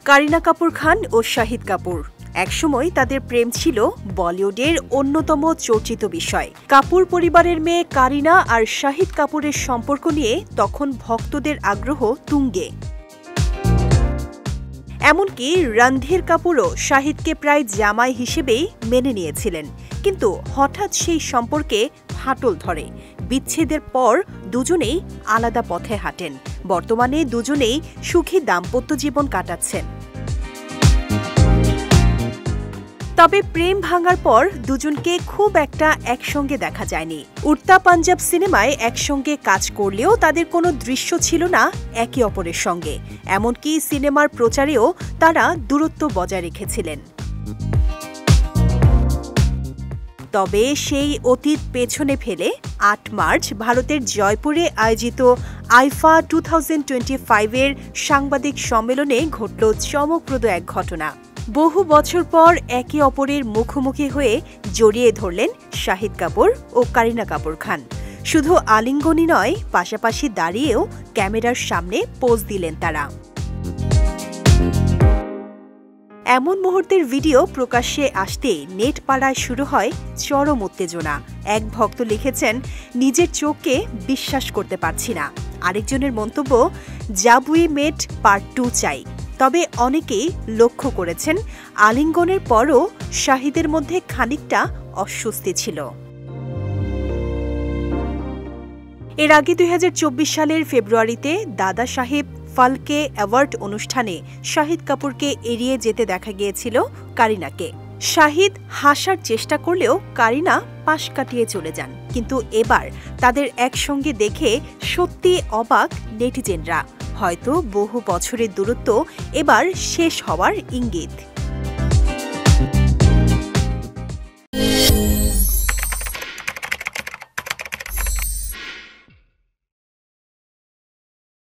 কারিনা কাপুর খান ও শাহিদ কাপুর একসময় তাদের প্রেম ছিল বলিউডের অন্যতম চর্চিত বিষয়। কাপুর পরিবারের মেয়ে কারিনা আর শাহিদ কাপুরের সম্পর্ক নিয়ে তখন ভক্তদের আগ্রহ তুঙ্গে। এমনকি রণধীর কাপুরও শাহিদকে প্রায় জামাই হিসেবেই মেনে নিয়েছিলেন, কিন্তু হঠাৎ সেই সম্পর্কে ফাটল ধরে। বিচ্ছেদের পর দুজনেই আলাদা পথে হাঁটেন। বর্তমানে দুজনেই সুখী দাম্পত্য জীবন কাটাচ্ছেন। তবে প্রেম ভাঙার পর দুজনকে খুব একটা একসঙ্গে দেখা যায়নি। উড়তা পাঞ্জাব সিনেমায় একসঙ্গে কাজ করলেও তাদের কোনো দৃশ্য ছিল না একে অপরের সঙ্গে। এমনকি সিনেমার প্রচারেও তারা দূরত্ব বজায় রেখেছিলেন। তবে সেই অতীত পেছনে ফেলে ৮ মার্চ ভারতের জয়পুরে আয়োজিত আইফা 2025-এর সাংবাদিক সম্মেলনে ঘটল চমকপ্রদ এক ঘটনা। বহু বছর পর একে অপরের মুখোমুখি হয়ে জড়িয়ে ধরলেন শাহিদ কাপুর ও কারিনা কাপুর খান। শুধু আলিঙ্গনই নয়, পাশাপাশি দাঁড়িয়েও ক্যামেরার সামনে পোজ দিলেন তারা। এমন মুহূর্তের ভিডিও প্রকাশ্যে আসতেই নেট পাড়ায় শুরু হয় চরম উত্তেজনা। এক ভক্ত লিখেছেন, নিজের চোখকে বিশ্বাস করতে পারছি না। আরেকজনের মন্তব্য, জাব উই মেট পার্ট 2 চাই। তবে অনেকেই লক্ষ্য করেছেন, আলিঙ্গনের পরও শাহিদের মধ্যে খানিকটা অস্বস্তি ছিল। এর আগে 2024 সালের ফেব্রুয়ারিতে দাদা সাহেব ফালকে অ্যাওয়ার্ড অনুষ্ঠানে শাহিদ কাপুরকে এড়িয়ে যেতে দেখা গিয়েছিল কারিনাকে। শাহিদ হাসার চেষ্টা করলেও কারিনা পাশ কাটিয়ে চলে যান। কিন্তু এবার তাদের একসঙ্গে দেখে সত্যি অবাক নেটিজেনরা। হয়তো বহু বছরের দূরত্ব এবার শেষ হওয়ার ইঙ্গিত।